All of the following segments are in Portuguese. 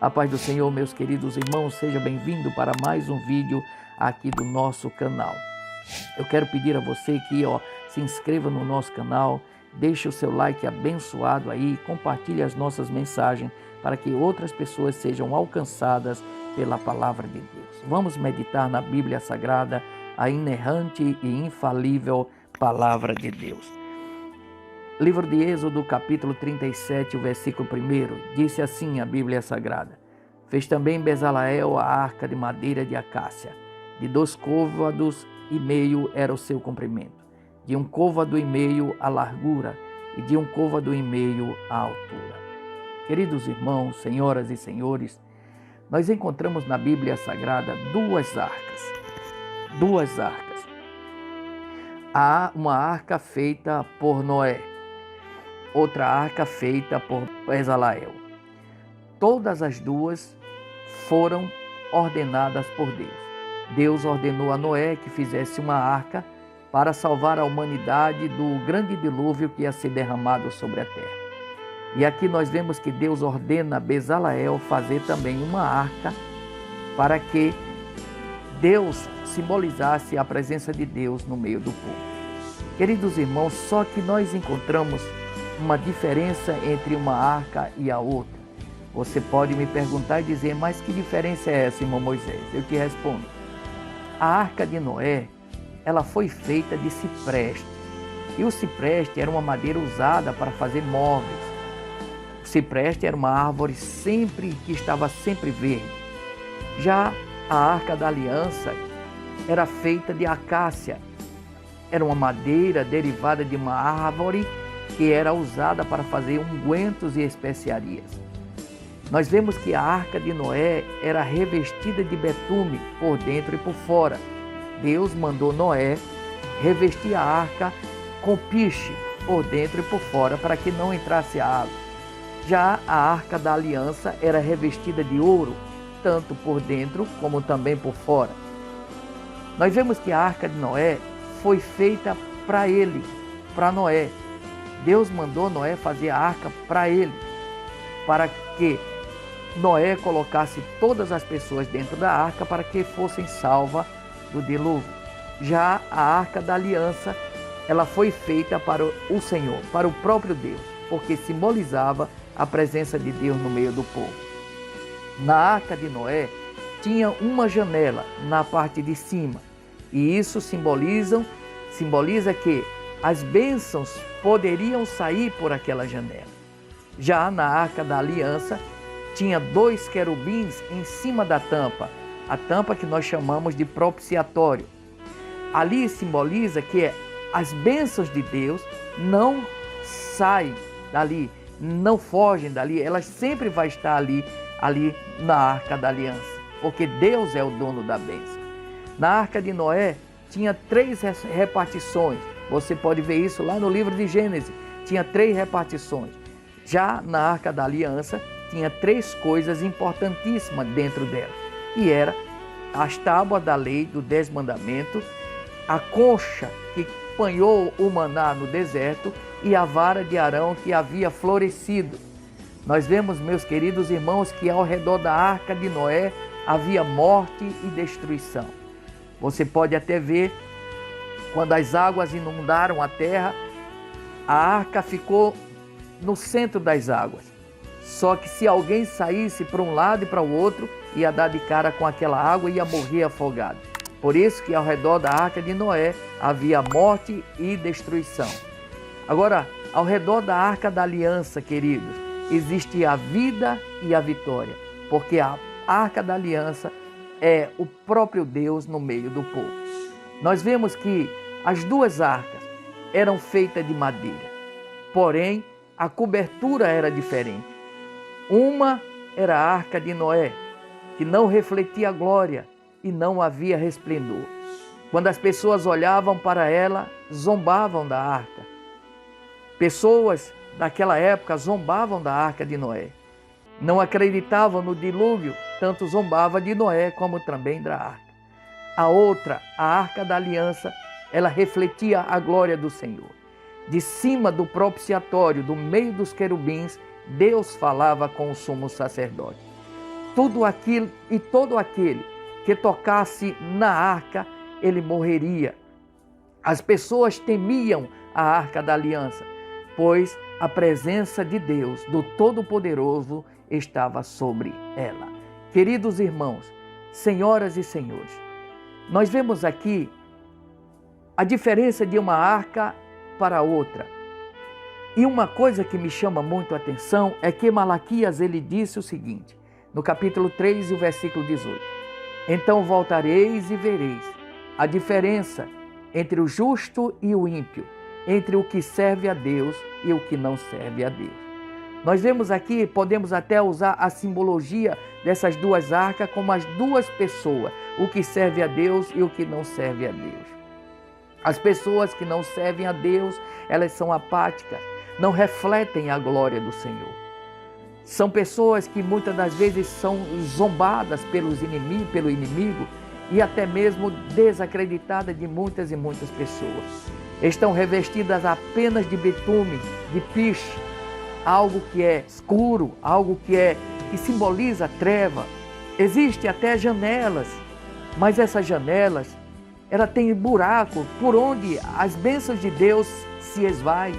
A paz do Senhor, meus queridos irmãos, seja bem-vindo para mais um vídeo aqui do nosso canal. Eu quero pedir a você que se inscreva no nosso canal, deixe o seu like abençoado aí, compartilhe as nossas mensagens para que outras pessoas sejam alcançadas pela palavra de Deus. Vamos meditar na Bíblia Sagrada, a inerrante e infalível palavra de Deus. Livro de Êxodo, capítulo 37, o versículo 1, disse assim a Bíblia Sagrada: Fez também Bezaleel a arca de madeira de acácia, de 2 côvados e meio era o seu comprimento, de 1 côvado e meio a largura e de 1 côvado e meio a altura. Queridos irmãos, senhoras e senhores, nós encontramos na Bíblia Sagrada duas arcas. Há uma arca feita por Noé, outra arca feita por Bezaleel. Todas as duas foram ordenadas por Deus. Deus ordenou a Noé que fizesse uma arca para salvar a humanidade do grande dilúvio que ia ser derramado sobre a terra. E aqui nós vemos que Deus ordena a Bezaleel fazer também uma arca para que Deus simbolizasse a presença de Deus no meio do povo. Queridos irmãos, só que nós encontramos uma diferença entre uma arca e a outra. Você pode me perguntar e dizer, mas que diferença é essa, irmão Moisés? Eu te respondo. A arca de Noé, ela foi feita de cipreste. E o cipreste era uma madeira usada para fazer móveis. O cipreste era uma árvore que estava sempre verde. Já a arca da aliança era feita de acácia. Era uma madeira derivada de uma árvore que era usada para fazer ungüentos e especiarias. Nós vemos que a arca de Noé era revestida de betume por dentro e por fora. Deus mandou Noé revestir a arca com piche por dentro e por fora para que não entrasse água. Já a arca da aliança era revestida de ouro, tanto por dentro como também por fora. Nós vemos que a arca de Noé foi feita para ele, para Noé. Deus mandou Noé fazer a arca para ele, para que Noé colocasse todas as pessoas dentro da arca para que fossem salvas do dilúvio. Já a arca da aliança, ela foi feita para o Senhor, para o próprio Deus, porque simbolizava a presença de Deus no meio do povo. Na arca de Noé tinha uma janela na parte de cima, e isso simboliza que as bênçãos poderiam sair por aquela janela. Já na arca da aliança tinha 2 querubins em cima da tampa, a tampa que nós chamamos de propiciatório. Ali simboliza que as bênçãos de Deus não saem dali, não fogem dali, elas sempre vão estar ali na arca da aliança, porque Deus é o dono da bênção. Na arca de Noé tinha 3 repartições. Você pode ver isso lá no livro de Gênesis. Tinha 3 repartições. Já na arca da aliança tinha 3 coisas importantíssimas dentro dela. E era as tábuas da lei, do 10 mandamentos, a concha que apanhou o maná no deserto e a vara de Arão que havia florescido. Nós vemos, meus queridos irmãos, que ao redor da arca de Noé havia morte e destruição. Você pode até ver, quando as águas inundaram a terra, a arca ficou no centro das águas. Só que se alguém saísse para um lado e para o outro, ia dar de cara com aquela água e ia morrer afogado. Por isso que ao redor da arca de Noé havia morte e destruição. Agora, ao redor da arca da aliança, queridos, existe a vida e a vitória, porque a arca da aliança é o próprio Deus no meio do povo. Nós vemos que as 2 arcas eram feitas de madeira, porém a cobertura era diferente. Uma era a arca de Noé, que não refletia glória e não havia resplendor. Quando as pessoas olhavam para ela, zombavam da arca. Pessoas daquela época zombavam da arca de Noé. Não acreditavam no dilúvio, tanto zombava de Noé como também da arca. A outra, a arca da aliança, ela refletia a glória do Senhor. De cima do propiciatório, do meio dos querubins, Deus falava com o sumo sacerdote. todo aquele que tocasse na arca, ele morreria. As pessoas temiam a arca da aliança, pois a presença de Deus, do Todo-Poderoso, estava sobre ela. Queridos irmãos, senhoras e senhores, nós vemos aqui a diferença de uma arca para outra. E uma coisa que me chama muito a atenção é que Malaquias ele disse o seguinte, no capítulo 3 e o versículo 18. Então voltareis e vereis a diferença entre o justo e o ímpio, entre o que serve a Deus e o que não serve a Deus. Nós vemos aqui, podemos até usar a simbologia dessas duas arcas como as duas pessoas, o que serve a Deus e o que não serve a Deus. As pessoas que não servem a Deus, elas são apáticas, não refletem a glória do Senhor. São pessoas que muitas das vezes são zombadas pelo inimigo e até mesmo desacreditadas de muitas e muitas pessoas. Estão revestidas apenas de betume, de piche, algo que é escuro, algo que simboliza treva. Existem até janelas, mas essas janelas, ela tem buraco por onde as bênçãos de Deus se esvaem.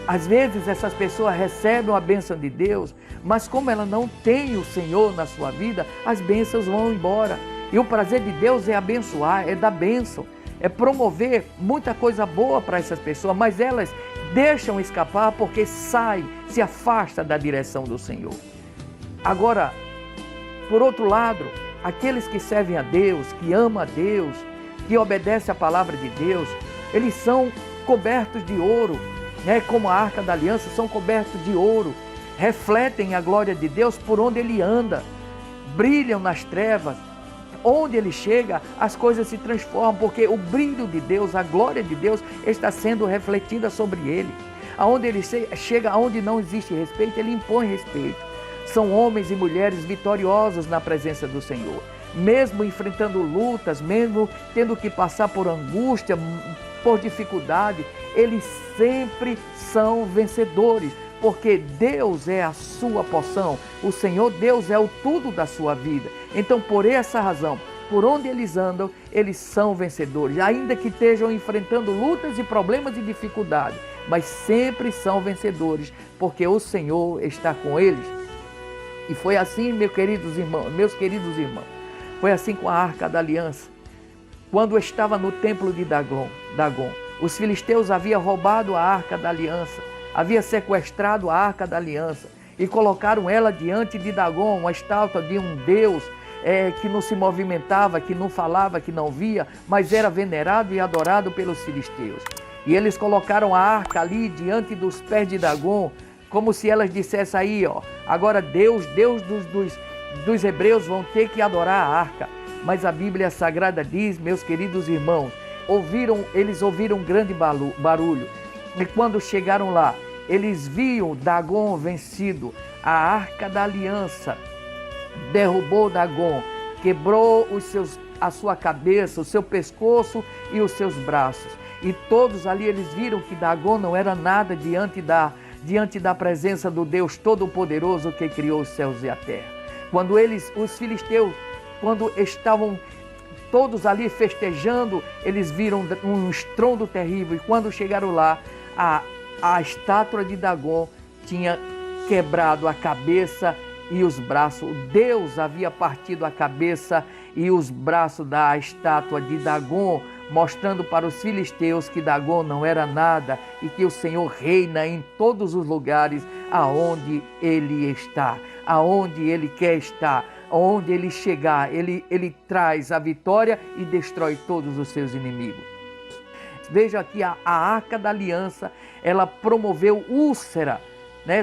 Às vezes essas pessoas recebem a bênção de Deus, mas como ela não tem o Senhor na sua vida, as bênçãos vão embora. E o prazer de Deus é abençoar, é dar bênção, é promover muita coisa boa para essas pessoas, mas elas deixam escapar porque saem, se afastam da direção do Senhor. Agora, por outro lado, aqueles que servem a Deus, que amam a Deus, que obedecem à palavra de Deus, eles são cobertos de ouro, como a arca da aliança, são cobertos de ouro, refletem a glória de Deus por onde ele anda, brilham nas trevas, onde ele chega, as coisas se transformam, porque o brilho de Deus, a glória de Deus está sendo refletida sobre ele. Aonde ele chega, aonde não existe respeito, ele impõe respeito. São homens e mulheres vitoriosos na presença do Senhor, mesmo enfrentando lutas, mesmo tendo que passar por angústia, por dificuldade, eles sempre são vencedores, porque Deus é a sua porção, o Senhor Deus é o tudo da sua vida. Então, por essa razão, por onde eles andam, eles são vencedores, ainda que estejam enfrentando lutas e problemas e dificuldades, mas sempre são vencedores, porque o Senhor está com eles. E foi assim, meus queridos irmãos, foi assim com a Arca da Aliança. Quando estava no templo de Dagon, os filisteus haviam roubado a Arca da Aliança, havia sequestrado a Arca da Aliança e colocaram ela diante de Dagon, uma estátua de um Deus que não se movimentava, que não falava, que não via, mas era venerado e adorado pelos filisteus. E eles colocaram a arca ali diante dos pés de Dagon, como se elas dissessem aí, agora Deus dos hebreus vão ter que adorar a arca. Mas a Bíblia Sagrada diz, meus queridos irmãos, eles ouviram um grande barulho. E quando chegaram lá, eles viam Dagon vencido. A Arca da Aliança derrubou Dagon, quebrou a sua cabeça, o seu pescoço e os seus braços. E todos ali eles viram que Dagon não era nada diante da presença do Deus Todo-Poderoso que criou os céus e a terra. Quando os filisteus, quando estavam todos ali festejando, eles viram um estrondo terrível. E quando chegaram lá, a estátua de Dagon tinha quebrado a cabeça e os braços. Deus havia partido a cabeça e os braços da estátua de Dagon, mostrando para os filisteus que Dagon não era nada e que o Senhor reina em todos os lugares aonde ele está, aonde ele quer estar, aonde ele chegar, ele traz a vitória e destrói todos os seus inimigos. Veja aqui a Arca da Aliança, ela promoveu úlcera,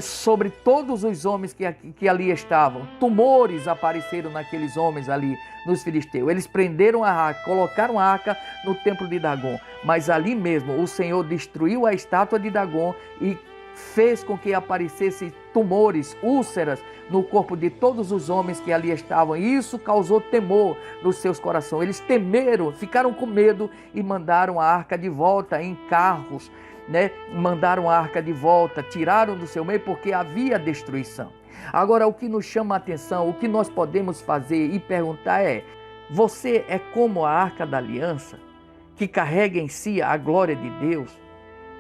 sobre todos os homens que ali estavam. Tumores apareceram naqueles homens ali, nos filisteus. Eles prenderam a arca, colocaram a arca no templo de Dagon. Mas ali mesmo o Senhor destruiu a estátua de Dagon e fez com que aparecessem tumores, úlceras no corpo de todos os homens que ali estavam. E isso causou temor nos seus corações. Eles temeram, ficaram com medo e mandaram a arca de volta em carros, mandaram a arca de volta, tiraram do seu meio porque havia destruição. Agora, o que nos chama a atenção, o que nós podemos fazer e perguntar é: você é como a Arca da Aliança, que carrega em si a glória de Deus,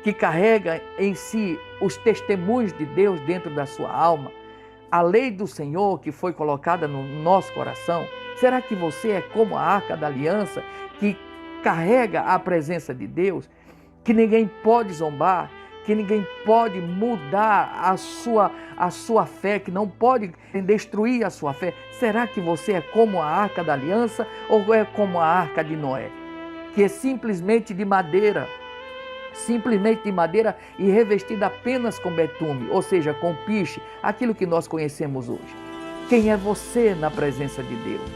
que carrega em si os testemunhos de Deus dentro da sua alma, a lei do Senhor que foi colocada no nosso coração? Será que você é como a Arca da Aliança, que carrega a presença de Deus, que ninguém pode zombar, que ninguém pode mudar a sua fé, que não pode destruir a sua fé? Será que você é como a Arca da Aliança ou é como a Arca de Noé, que é simplesmente de madeira e revestida apenas com betume, ou seja, com piche, aquilo que nós conhecemos hoje? Quem é você na presença de Deus?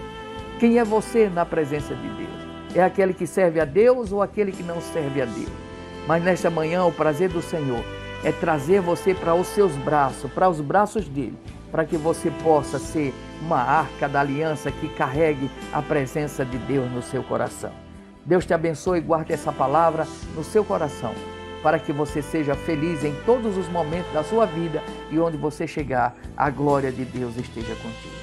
Quem é você na presença de Deus? É aquele que serve a Deus ou aquele que não serve a Deus? Mas nesta manhã o prazer do Senhor é trazer você para os seus braços, para os braços dele, para que você possa ser uma arca da aliança que carregue a presença de Deus no seu coração. Deus te abençoe e guarde essa palavra no seu coração, para que você seja feliz em todos os momentos da sua vida e onde você chegar, a glória de Deus esteja contigo.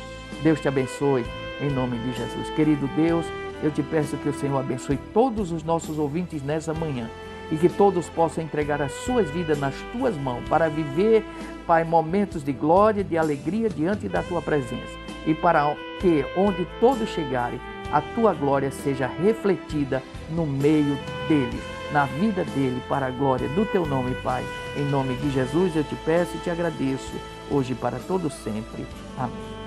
Deus te abençoe em nome de Jesus. Querido Deus, eu te peço que o Senhor abençoe todos os nossos ouvintes nessa manhã e que todos possam entregar as suas vidas nas tuas mãos para viver, Pai, momentos de glória, de alegria diante da tua presença, e para que, onde todos chegarem, a tua glória seja refletida no meio deles, na vida dele, para a glória do teu nome, Pai. Em nome de Jesus eu te peço e te agradeço, hoje e para todo sempre. Amém.